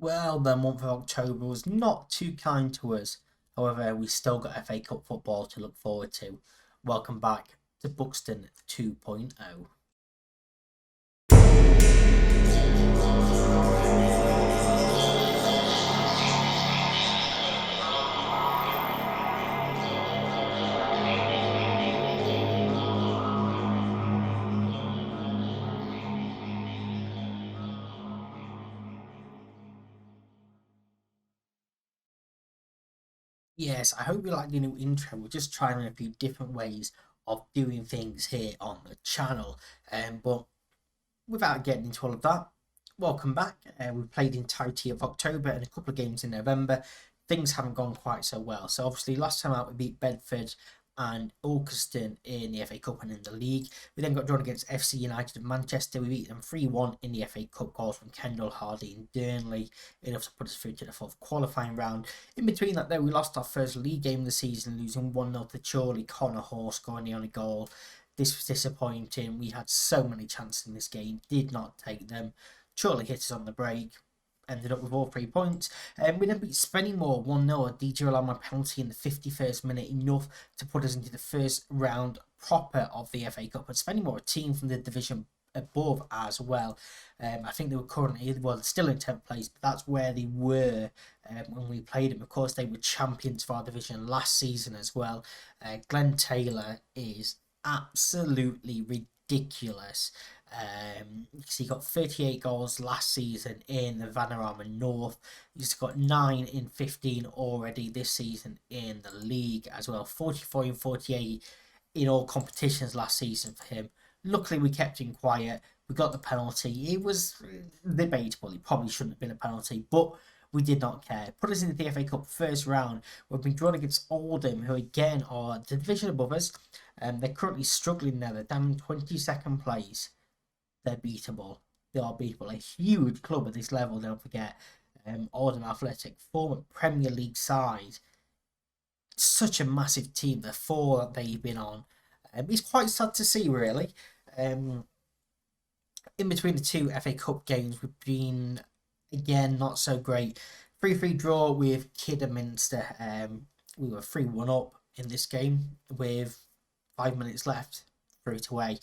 Well, the month of October was not too kind to us. However, we still got FA Cup football to look forward to. Welcome back to Buxton 2.0. Yes, I hope you like the new intro. We're just trying a few different ways of doing things here on the channel. But without getting into all of that, welcome back. We played the entirety of October and a couple of games in November. Things haven't gone quite so well. So obviously last time out we beat Bedford and Ilkeston in the FA Cup and in the league. We then got drawn against FC United of Manchester. We beat them 3-1 in the FA Cup, goals from Kendall, Hardy and Durnley, enough to put us through to the fourth qualifying round. In between that though, we lost our first league game of the season, losing 1-0 to Chorley. Connor Hall scoring the only goal. This was disappointing. We had so many chances in this game, did not take them. Chorley hit us on the break, ended up with all 3 points. We then beat Spennymoor 1-0. DJ allowed my penalty in the 51st minute, enough to put us into the first round proper of the FA Cup. And Spennymoor, a team from the division above as well. I think they were currently, well, still in 10th place, but that's where they were when we played them. Of course, they were champions for our division last season as well. Glenn Taylor is absolutely ridiculous. He got 38 goals last season in the Vanarama North. He's got 9 in 15 already this season in the league as well. 44 in 48 in all competitions last season for him. Luckily, we kept him quiet. We got the penalty. It was debatable. It probably shouldn't have been a penalty, but we did not care. Put us into the FA Cup first round. We've been drawn against Oldham, who again are the division above us. They're currently struggling now. They're down in 22nd place. They're beatable. They are beatable. A huge club at this level, don't forget. Oldham Athletic, former Premier League side. Such a massive team, the 4 that they've been on. It's quite sad to see, really. In between the 2 FA Cup games, we've been, again, not so great. 3-3 draw with Kidderminster. We were 3-1 up in this game with 5 minutes left, threw it away.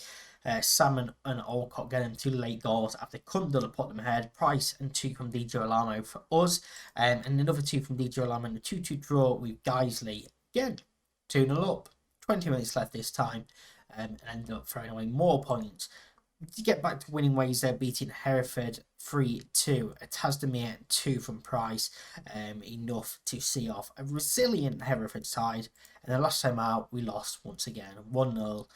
Salmon and Alcott getting 2 late goals after Cundle put them ahead. Price and 2 from DJ Alamo for us. And another 2 from DJ Alamo and a 2-2 draw with Guiseley. Again, 2-0 up. 20 minutes left this time. And ended up throwing away more points. To get back to winning ways, they're beating Hereford 3-2. A Tasdemere 2 from Price. Enough to see off a resilient Hereford side. And the last time out, we lost once again. 1-0.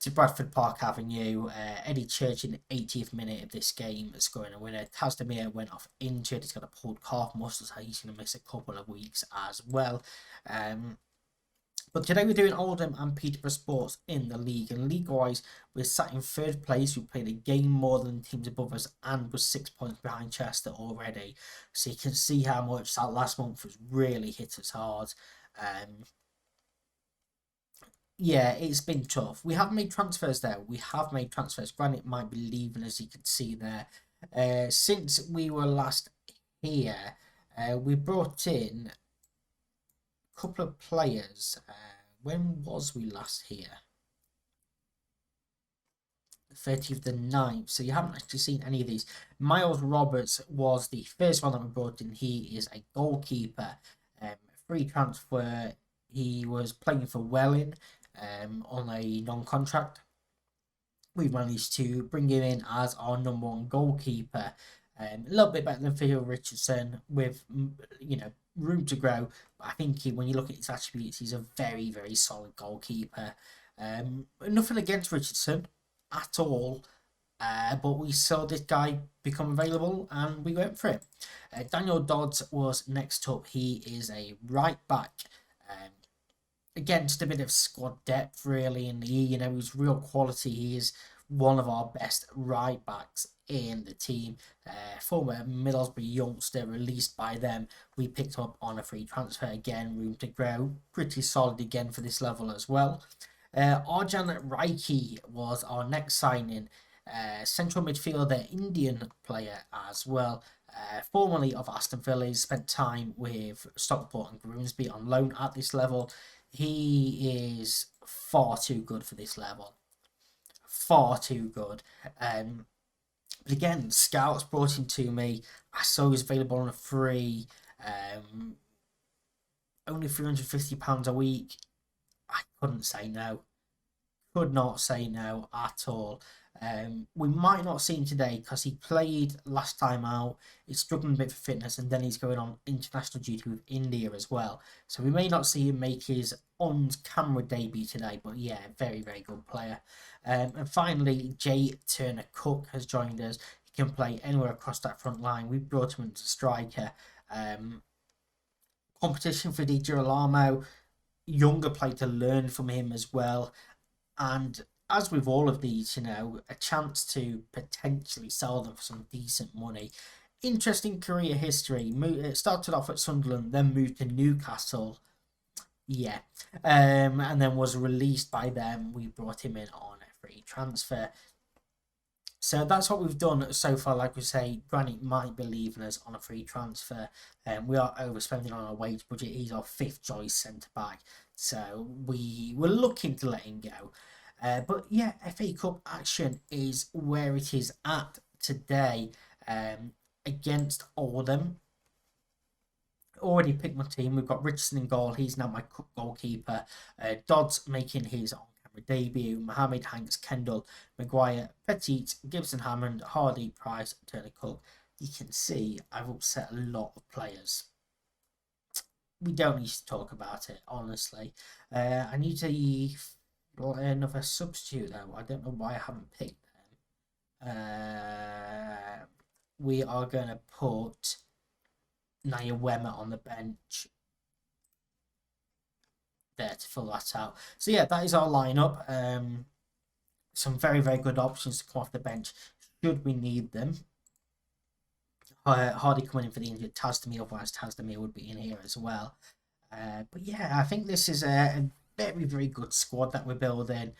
To Bradford Park Avenue. Eddie Church in the 80th minute of this game scoring a winner. Tasdemere went off injured. He's got a pulled calf muscle, so he's going to miss a couple of weeks as well. But today we're doing Oldham and Peterborough Sports in the league. And league-wise, we're sat in 3rd place. We played a game more than teams above us and was 6 points behind Chester already. So you can see how much that last month was really hit us hard. Yeah, it's been tough. We have made transfers there. We have made transfers. Granite might be leaving, as you can see there. Since we were last here, we brought in a couple of players. When was we last here? 30th of the 9th. So you haven't actually seen any of these. Miles Roberts was the first one that we brought in. He is a goalkeeper. Free transfer. He was playing for Welling. On a non-contract. We managed to bring him in as our number 1 goalkeeper. A little bit better than Phil Richardson with, room to grow. But I think when you look at his attributes, he's a very, very solid goalkeeper. Nothing against Richardson at all. But we saw this guy become available and we went for it. Daniel Dodds was next up. He is a right back. Again, just a bit of squad depth, really, and he's real quality. He is one of our best right backs in the team. Former Middlesbrough youngster released by them. We picked him up on a free transfer. Again, room to grow. Pretty solid again for this level as well. Arjan Raiki was our next signing. Central midfielder, Indian player as well. formerly of Aston Villa. He's spent time with Stockport and Grimsby on loan at this level. He is far too good for this level. Far too good. But again, scouts brought him to me. I saw he was available on a free. Only £350 a week. I couldn't say no. Could not say no at all. We might not see him today because he played last time out. He's struggling a bit for fitness, and then he's going on international duty with India as well. So we may not see him make his on-camera debut today, but yeah, very, very good player. And finally, Jay Turner-Cook has joined us. He can play anywhere across that front line. We brought him into striker. Competition for Di Girolamo. Younger player to learn from him as well. And as with all of these, a chance to potentially sell them for some decent money. Interesting career history. It started off at Sunderland, then moved to Newcastle. Yeah. And then was released by them. We brought him in on a free transfer. So that's what we've done so far. Like we say, Granit might be leaving us on a free transfer. We are overspending on our wage budget. He's our fifth choice centre back. So we were looking to let him go. But yeah, FA Cup action is where it is at today against Oldham. Already picked my team. We've got Richardson in goal. He's now my goalkeeper. Dodds making his on-camera debut. Mohamed, Hanks, Kendall, Maguire, Petit, Gibson, Hammond, Hardy, Price, Turner, Cook. You can see I've upset a lot of players. We don't need to talk about it, honestly. I need to another substitute though. I don't know why I haven't picked them. We are going to put Naya Wemmer on the bench there to fill that out. So yeah, that is our lineup. Some very, very good options to come off the bench should we need them. Hardy coming in for the injured Tazdemir, otherwise Tazdemir would be in here as well. But yeah, I think this is a very, very good squad that we're building.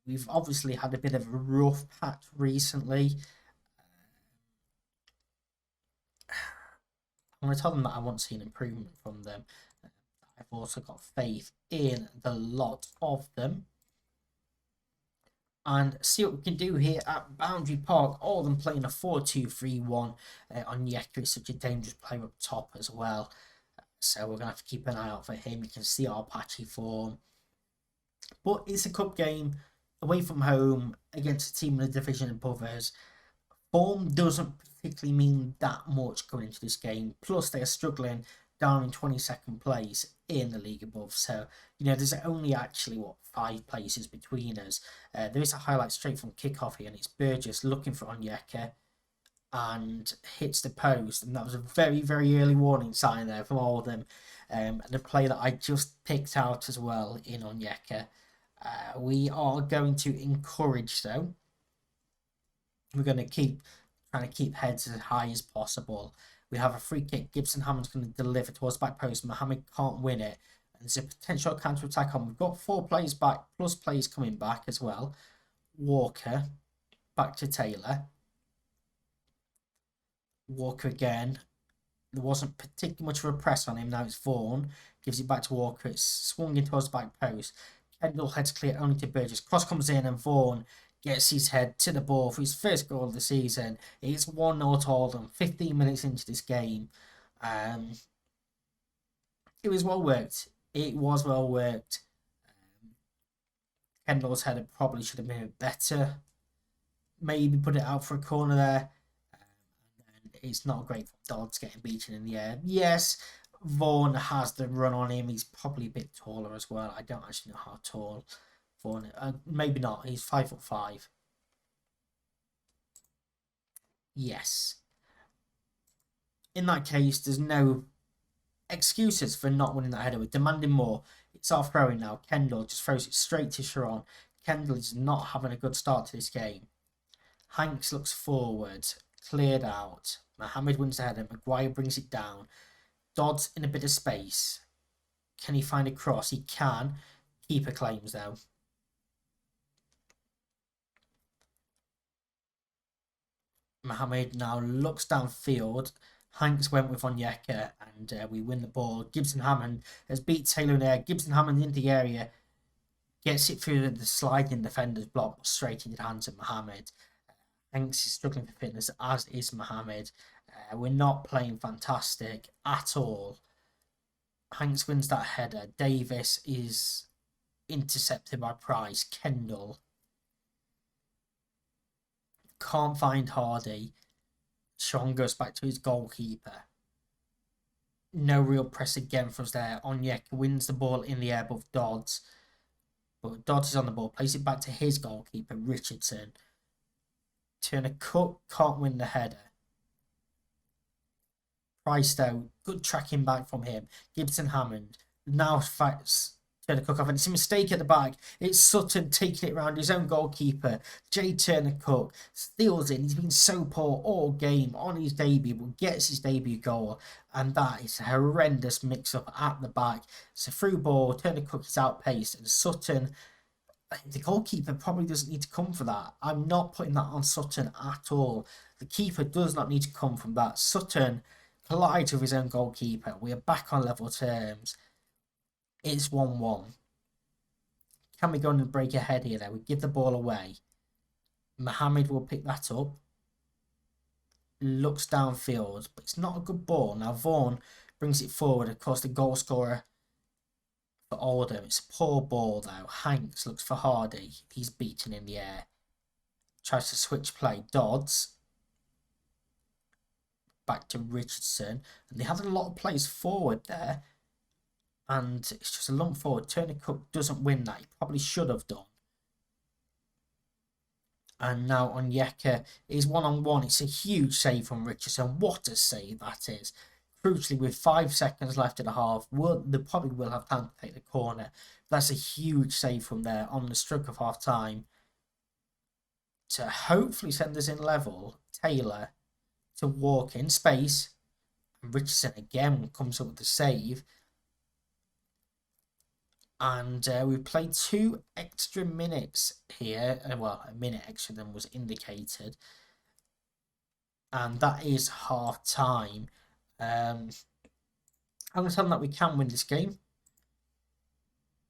We've obviously had a bit of a rough patch recently. I'm going to tell them that I want to see an improvement from them. I've also got faith in the lot of them. And see what we can do here at Boundary Park. All of them playing a 4-2-3-1. Onyeka is such a dangerous player up top as well. So we're going to have to keep an eye out for him. You can see our patchy form. But it's a cup game away from home against a team in the division above us. Form doesn't particularly mean that much going into this game. Plus, they are struggling down in 22nd place in the league above. So, there's only actually, 5 places between us. There is a highlight straight from kickoff here, and it's Burgess looking for Onyeka and hits the post. And that was a very, very early warning sign there from all of them. And a player that I just picked out as well in Onyeka. We are going to encourage, though. We're going to keep trying to keep heads as high as possible. We have a free kick. Gibson Hammond's going to deliver towards the back post. Mohamed can't win it. And there's a potential counter-attack on. We've got 4 players back, plus players coming back as well. Walker, back to Taylor. Walker again. There wasn't particularly much of a press on him. Now it's Vaughan. Gives it back to Walker. It's swung in towards the back post. Kendall heads clear only to Burgess. Cross comes in and Vaughan gets his head to the ball for his first goal of the season. It's 1-0 to Oldham, 15 minutes into this game. It was well worked. It was well worked. Kendall's header probably should have been a bit better. Maybe put it out for a corner there. And it's not great for Dodds getting beaten in the air. Yes, Vaughan has the run on him. He's probably a bit taller as well. I don't actually know how tall Vaughan. Maybe not. He's 5'5". Yes. In that case, there's no excuses for not winning that header. We're demanding more. It's our throwing now. Kendall just throws it straight to Sharon. Kendall is not having a good start to this game. Hanks looks forward. Cleared out. Mohamed wins the header. Maguire brings it down. Dodds in a bit of space. Can he find a cross? He can. Keeper claims though. Mohamed now looks downfield. Hanks went with Onyeka, and we win the ball. Gibson Hammond has beat Taylor in there. Gibson Hammond into the area, gets it through the sliding defender's block, straight into the hands of Mohamed. Hanks is struggling for fitness, as is Mohamed. We're not playing fantastic at all. Hanks wins that header. Davis is intercepted by Price. Kendall can't find Hardy. Sean goes back to his goalkeeper. No real press again from us there. Onyeka wins the ball in the air above Dodds. But Dodds is on the ball. Plays it back to his goalkeeper, Richardson. Turner Cook can't win the header. Price, though, good tracking back from him. Gibson Hammond now fights Turner Cook off, and it's a mistake at the back. It's Sutton taking it around his own goalkeeper. Jay Turner Cook steals it. He's been so poor all game on his debut, but gets his debut goal, and that is a horrendous mix-up at the back. It's a through ball. Turner Cook is outpaced, and Sutton, the goalkeeper probably doesn't need to come for that. I'm not putting that on Sutton at all. The keeper does not need to come from that. Sutton collides with his own goalkeeper. We are back on level terms. It's 1-1. Can we go on and break ahead here, though? We give the ball away. Mohamed will pick that up. Looks downfield, but it's not a good ball. Now Vaughan brings it forward. Of course, the goal scorer for Oldham. It's a poor ball, though. Hanks looks for Hardy. He's beaten in the air. Tries to switch play. Dodds. Back to Richardson. And they had a lot of plays forward there. And it's just a lump forward. Turner Cook doesn't win that. He probably should have done. And now Onyeka is one-on-one. It's a huge save from Richardson. What a save that is. Crucially, with 5 seconds left in the half, they probably will have time to take the corner. That's a huge save from there on the stroke of half-time to hopefully send us in level. Taylor to walk in space. And Richardson again comes up with the save. And we've played 2 extra minutes here. Well, a minute extra than was indicated. And that is half time. I'm going to tell them that we can win this game.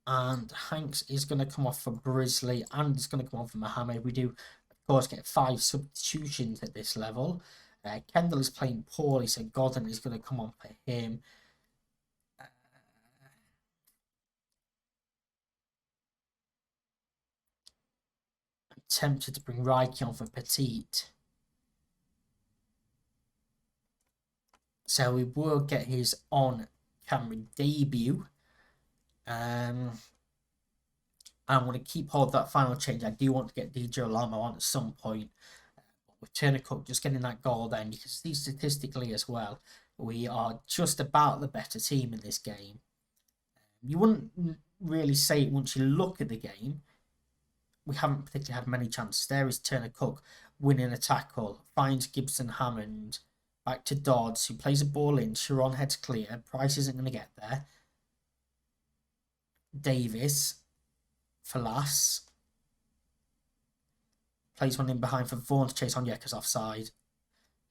And Hanks is going to come off for Brisley. And it's going to come on for Mohamed. We do, of course, get 5 substitutions at this level. Kendall is playing poorly, so Godden is going to come on for him. Tempted to bring Reiki on for Petite. So we will get his on-camera debut. I'm going to keep hold of that final change. I do want to get DJ Alamo on at some point. With Turner Cook just getting that goal, then you can see statistically as well, we are just about the better team in this game. You wouldn't really say it once you look at the game. We haven't particularly had many chances. There is Turner Cook winning a tackle. Finds Gibson Hammond. Back to Dodds, who plays a ball in. Sharon heads clear. Price isn't going to get there. Davis. For Lass. Plays one in behind for Vaughan to chase Onyeka's offside.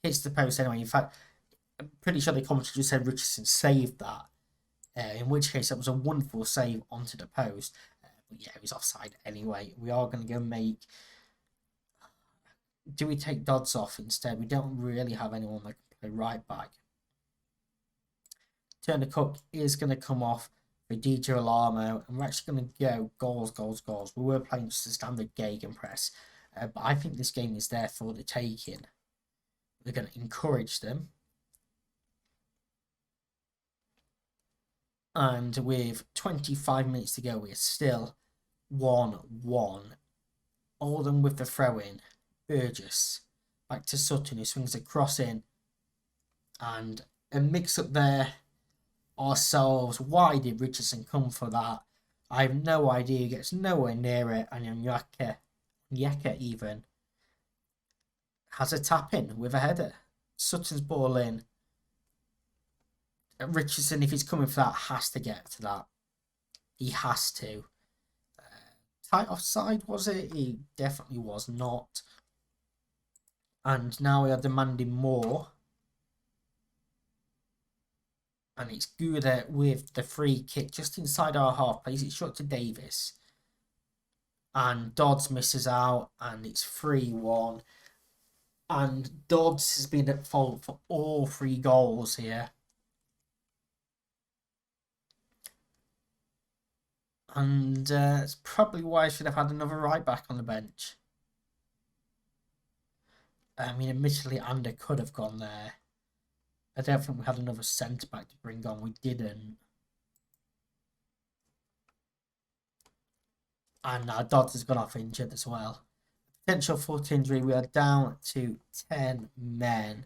Hits the post anyway. In fact, I'm pretty sure the commentator just said Richardson saved that. In which case, that was a wonderful save onto the post. But yeah, it was offside anyway. We are going to go make... Do we take Dodds off instead? We don't really have anyone that can play right back. Turner Cook is going to come off for DJ Alamo. And we're actually going to go goals, goals, goals. We were playing just a standard gegenpress. But I think this game is there for the taking. We're going to encourage them. And with 25 minutes to go, we're still 1-1. Oldham with the throw-in. Burgess. Back to Sutton, who swings a cross in. And a mix-up there ourselves. Why did Richardson come for that? I have no idea. He gets nowhere near it. And Onyeka even has a tap-in with a header. Sutton's ball in. Richardson, if he's coming for that, has to get to that. He has to. Tight offside, was it? He definitely was not. And now we are demanding more. And it's Gouda with the free kick just inside our half place. It's shot to Davis. And Dodds misses out, and it's 3-1. And Dodds has been at fault for all 3 goals here. And it's probably why I should have had another right back on the bench. I mean, admittedly, Ander could have gone there. I don't think we had another centre back to bring on. We didn't. And Dodds has gone off injured as well. Potential foot injury. We are down to 10 men.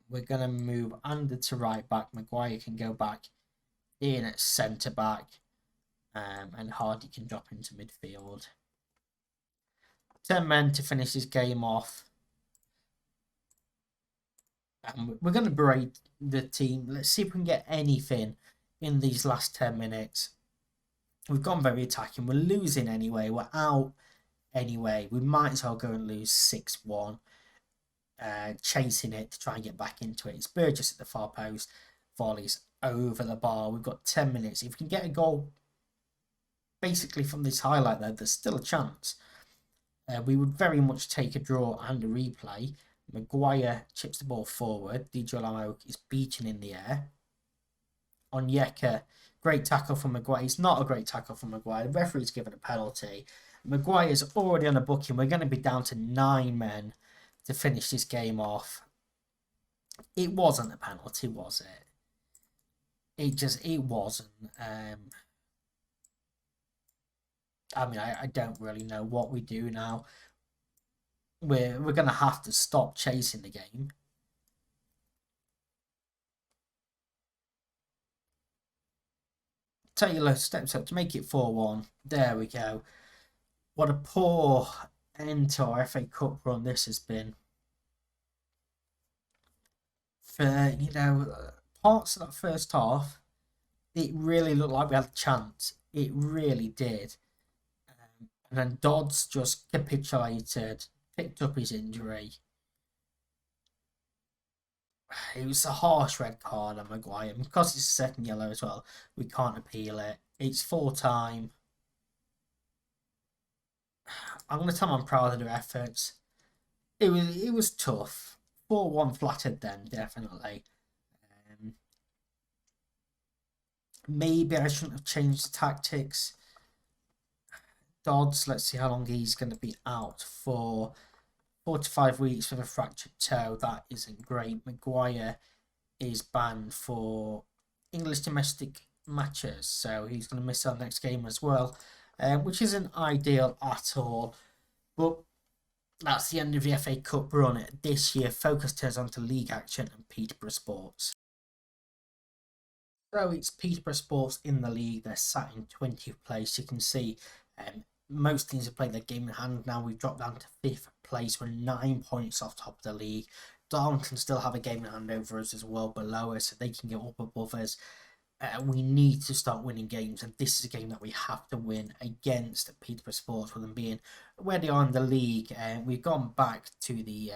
We're going to move Ander to right back. Maguire can go back in at centre back. And Hardy can drop into midfield. 10 men to finish this game off. We're going to berate the team. Let's see if we can get anything in these last 10 minutes. We've gone very attacking. We're losing anyway. We're out anyway. We might as well go and lose 6-1. Chasing it to try and get back into it. It's Burgess at the far post. Volleys over the bar. We've got 10 minutes. If we can get a goal basically from this highlight though, there's still a chance. We would very much take a draw and a replay. Maguire chips the ball forward. Di Girolamo is beaten in the air. Onyeka, great tackle from Maguire. It's not a great tackle from Maguire. The referee's given a penalty. Maguire's already on a booking. We're going to be down to 9 men to finish this game off. It wasn't a penalty, was it? It wasn't. I mean, I don't really know what we do now. We're going to have to stop chasing the game. Taylor steps up to make it 4-1. There we go. What a poor end to our FA Cup run this has been. For, parts of that first half, it really looked like we had a chance. It really did. And then Dodds just capitulated, picked up his injury. It was a harsh red card on Maguire. And because it's a second yellow as well, we can't appeal it. It's full time. I'm going to tell them I'm proud of their efforts. It was tough. 4-1 flattered them, definitely. Maybe I shouldn't have changed the tactics. Dodds, let's see how long he's going to be out for. 4 to 5 weeks with a fractured toe. That isn't great. Maguire is banned for English domestic matches, so he's going to miss our next game as well, which isn't ideal at all. But that's the end of the FA Cup run this year. Focus turns on to league action and Peterborough Sports. So it's Peterborough Sports in the league. They're sat in 20th place. You can see most teams have played their game in hand now. We've dropped down to 5th place. We're 9 points off top of the league. Darlington still have a game in hand over us as well, below us, so they can get up above us. We need to start winning games, and this is a game that we have to win against Peterborough Sports, with them being where they are in the league. We've gone back to the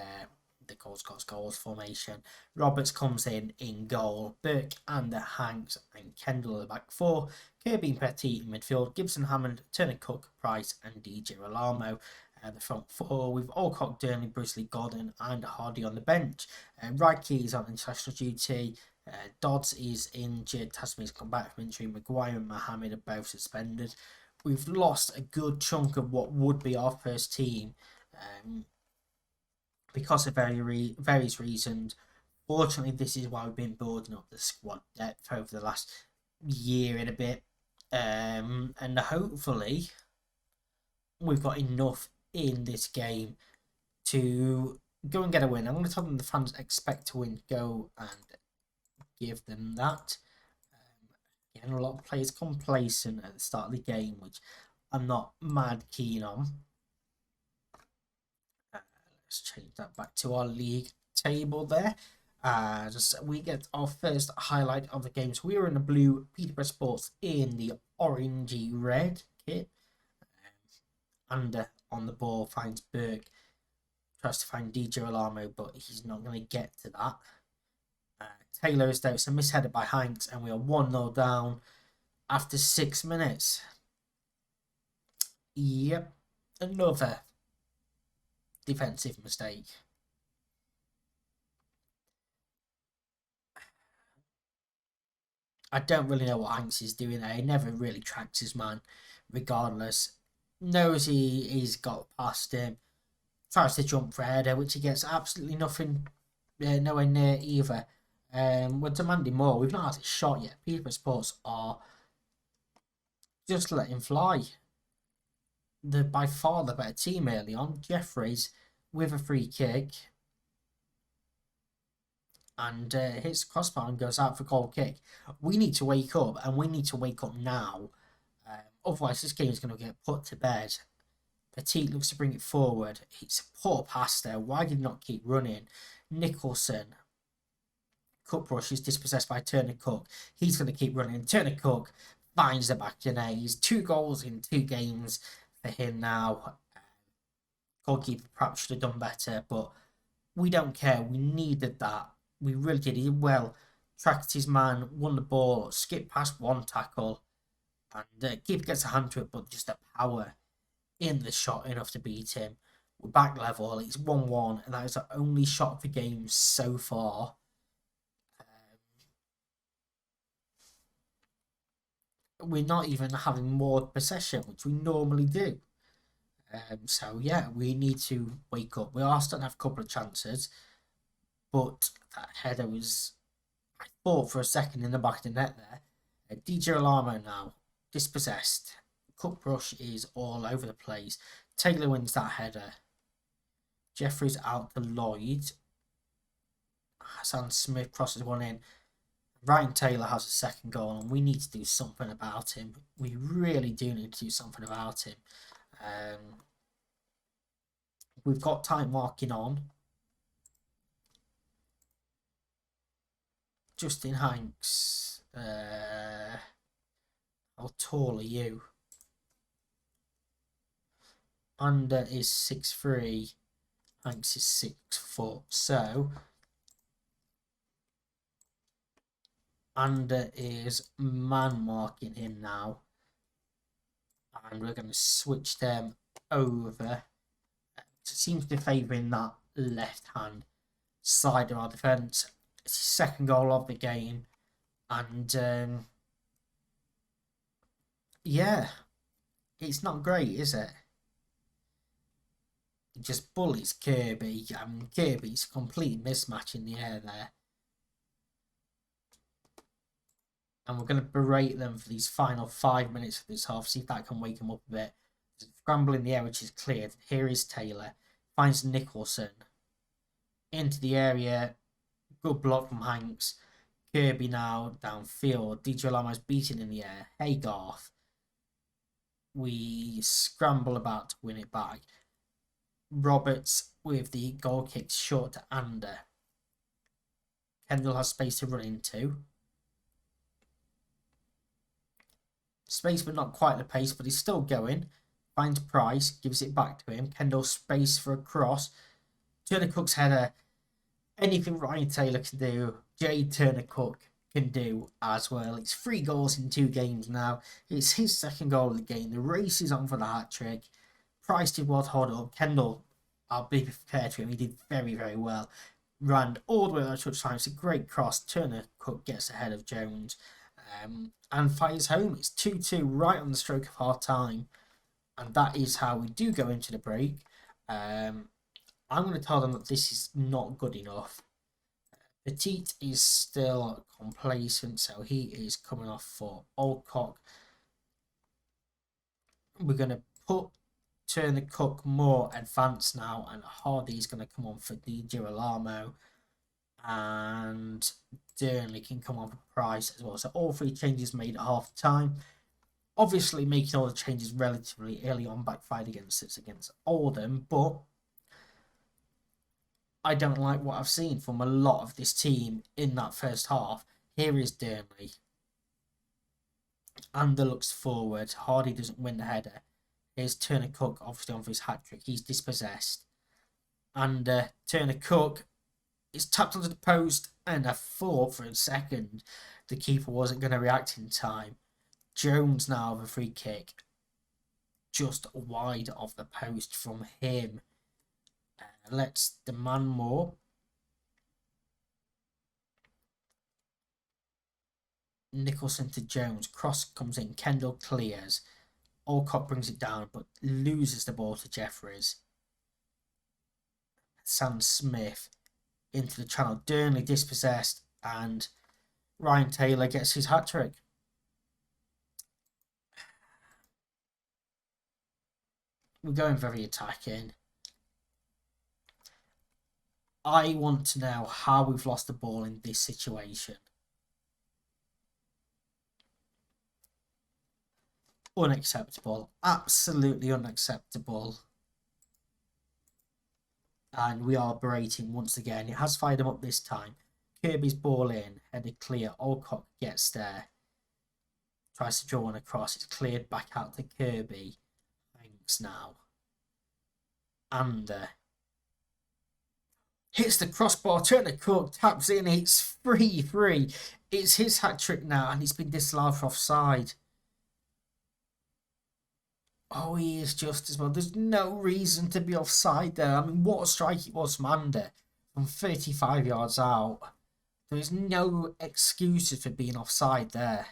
goals formation. Roberts comes in goal. Burke and Hanks and Kendall at the back 4. Kirby and Petit in midfield. Gibson, Hammond, Turner, Cook, Price and DJ Rolamo. The front 4 with Alcock, Durnley, Bruce Gordon and Hardy on the bench. Reiki is on international duty. Dodds is injured. Tasman's come back from injury. Maguire and Mohammed are both suspended. We've lost a good chunk of what would be our first team because of various reasons. Fortunately, this is why we've been building up the squad depth over the last year and a bit. And hopefully we've got enough in this game to go and get a win. I'm going to tell them the fans expect to win. Go and give them that. Again, a lot of players complacent at the start of the game, which I'm not mad keen on. Let's change that back to our league table there. Just we get our first highlight of the game. So we were in the blue, Peterborough Sports in the orangey red kit. Under on the ball finds Burke. Tries to find DJ Alamo, but he's not going to get to that. Taylor is there. It's a misheaded by Hanks, and we are 1-0 down after 6 minutes. Yep, another defensive mistake. I don't really know what Hanks is doing there. He never really tracks his man, regardless. Knows he's got past him. Tries to jump for a header, which he gets absolutely nothing, nowhere near either. We're demanding more. We've not had a shot yet. Peterborough Sports are just letting fly. They're by far the better team early on. Jeffries with a free kick. And hits the crossbar and goes out for goal kick. We need to wake up, and we need to wake up now. Otherwise, this game is going to get put to bed. Petit looks to bring it forward. It's a poor pass there. Why did he not keep running? Nicholson. Cup rush is dispossessed by Turner Cook. He's going to keep running. Turner Cook finds the back of the net. He's 2 goals in 2 games for him now. Goalkeeper perhaps should have done better, but we don't care. We needed that. We really did. He did well. Tracked his man, won the ball, skipped past one tackle, and keeper gets a hand to it, but just the power in the shot enough to beat him. We're back level. It's 1-1, and that is the only shot of the game so far. We're not even having more possession, which we normally do. So yeah, we need to wake up. We are starting to have a couple of chances, but that header was, I thought for a second, in the back of the net there. DJ Alamo now dispossessed. Cup rush is all over the place. Taylor wins that header. Jeffries out to Lloyd. Hassan Smith crosses one in. Ryan Taylor has a second goal, and we need to do something about him. We really do need to do something about him. We've got time marking on. Justin Hanks. How tall are you? Under is 6'3". Hanks is 6 foot. So Under is man marking him now. And we're going to switch them over. It seems to be favouring that left hand side of our defence. It's his second goal of the game. And yeah, it's not great, is it? He just bullies Kirby. Kirby's a complete mismatch in the air there. And we're going to berate them for these final 5 minutes of this half. See if that can wake them up a bit. Scramble in the air, which is cleared. Here is Taylor. Finds Nicholson. Into the area. Good block from Hanks. Kirby now downfield. DJ Lamo's beaten in the air. Haygarth. We scramble about to win it back. Roberts with the goal kick short to Ander. Kendall has space to run into. Space but not quite the pace, but he's still going. Finds Price, gives it back to him. Kendall space for a cross. Turner Cook's header. Anything Ryan Taylor can do, Turner Cook can do as well. It's 3 goals in 2 games now. It's his second goal of the game. The race is on for the hat-trick. Price did well to hold up. Kendall, I'll be fair to him, he did very, very well. Ran all the way to the touchline. It's a great cross. Turner Cook gets ahead of Jones. And fires home. It's 2-2 right on the stroke of half time, and that is how we do go into the break. I'm going to tell them that this is not good enough. Petit is still complacent, so he is coming off for Oldcock. We're going to put Turner Cook more advanced now, and Hardy is going to come on for the Girolamo, and Durnley can come on for Price as well. So all 3 changes made at half time. Obviously, making all the changes relatively early on backfired against us against Oldham, but I don't like what I've seen from a lot of this team in that first half. Here is Durnley. Ander looks forward. Hardy doesn't win the header. Here's Turner Cook, obviously on for his hat-trick. He's dispossessed. And Turner Cook is tapped onto the post, and I thought for a second the keeper wasn't going to react in time. Jones now with a free kick just wide of the post from him. Let's demand more. Nicholson to Jones. Cross comes in. Kendall clears. Alcott brings it down but loses the ball to Jeffries. Sam Smith into the channel. Durnley dispossessed and Ryan Taylor gets his hat-trick. We're going very attacking. I want to know how we've lost the ball in this situation. Unacceptable. Absolutely unacceptable. And we are berating once again. It has fired him up this time. Kirby's ball in. Headed clear. Alcott gets there. Tries to draw one across. It's cleared back out to Kirby. Thanks now. And hits the crossbar. Turner Cook taps in. It's 3-3. It's his hat-trick now. And he's been disallowed for offside. Oh, he is just as well. There's no reason to be offside there. I mean, what a strike it was from Ander from 35 yards out. There is no excuses for being offside there.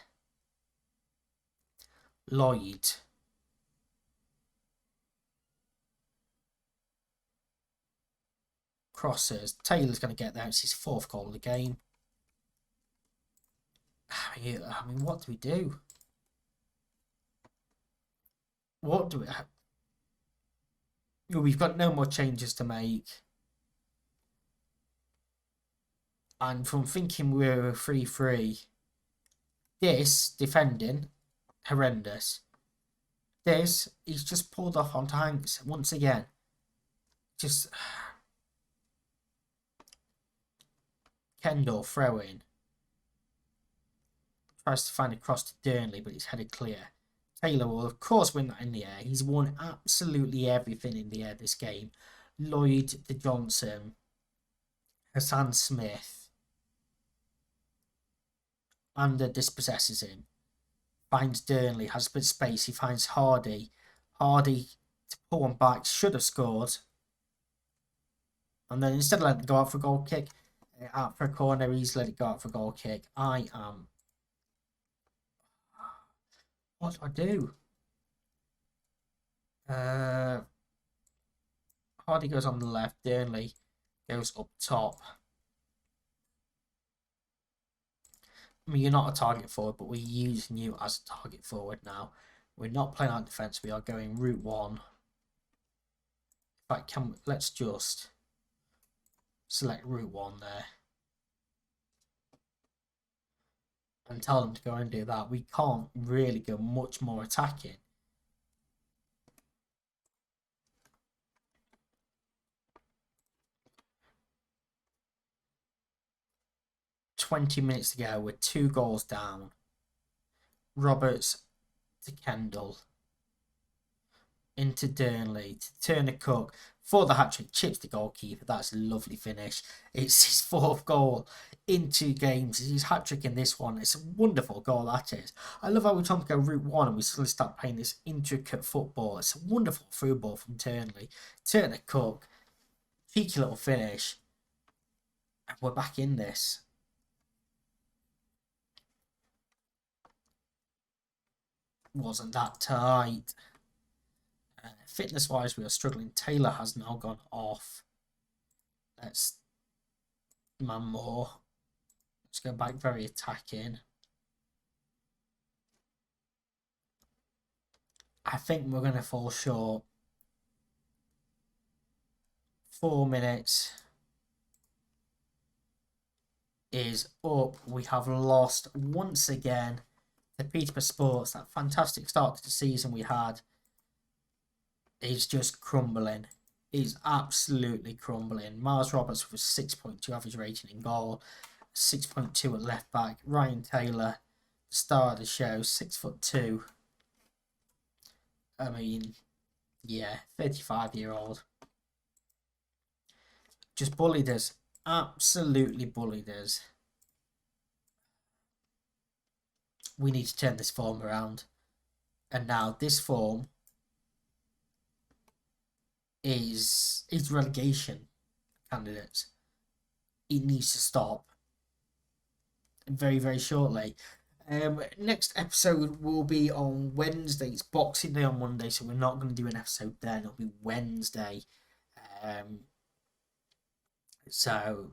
Lloyd. Crosses. Taylor's going to get there. It's his 4th goal of the game. I mean, what do we do? What do we have? We've got no more changes to make. And from thinking we were 3-3, this defending, horrendous. This, he's just pulled off on Hanks once again. Just Kendall throwing. Tries to find a cross to Durnley, but it's headed clear. Taylor will, of course, win that in the air. He's won absolutely everything in the air this game. Lloyd to Johnson. Hassan Smith. Ander dispossesses him. Finds Durnley, has a bit of space. He finds Hardy. Hardy to pull one back. Should have scored. And then instead of letting it go out for a goal kick, out for a corner, he's let it go out for a goal kick. I am... What do I do? Hardy goes on the left. Durnley goes up top. I mean, you're not a target forward, but we're using you as a target forward now. We're not playing out defence. We are going route 1. In fact, let's just select route 1 there. And tell them to go and do that. We can't really go much more attacking. "20 minutes to go. We're 2 goals down. Roberts to Kendall. Into Durnley. To Turner Cook. For the hat-trick. Chips the goalkeeper. That's a lovely finish. It's his 4th goal in 2 games. It's his hat-trick in this one. It's a wonderful goal, that is. I love how we're trying to go route 1 and we suddenly start playing this intricate football. It's a wonderful through ball from Turnley. Turner Cook. Cheeky little finish. And we're back in this. Wasn't that tight. Fitness-wise, we are struggling. Taylor has now gone off. Let's man more. Let's go back very attacking. I think we're going to fall short. 4 minutes is up. We have lost once again to Peterborough Sports. That fantastic start to the season we had is just crumbling. Is absolutely crumbling. Miles Roberts with a 6.2 average rating in goal, 6.2 at left back. Ryan Taylor, star of the show, 6'2". I mean, yeah, 35-year-old. just bullied us. Absolutely bullied us. We need to turn this form around. And now this form is relegation candidates. It needs to stop very, very shortly. Next episode will be on Wednesday. It's Boxing Day on Monday, so we're not going to do an episode then. It'll be Wednesday. So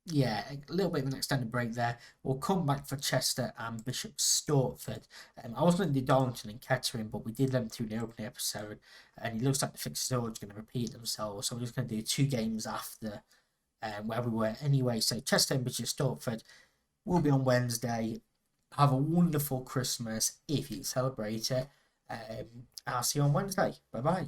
yeah, a little bit of an extended break there. We'll come back for Chester and Bishop Stortford. I was going to do Darlington and Kettering, but we did them through the opening episode, and it looks like the fixtures are going to repeat themselves. So we're just going to do 2 games after where we were anyway. So Chester and Bishop Stortford will be on Wednesday. Have a wonderful Christmas if you celebrate it. I'll see you on Wednesday. Bye bye.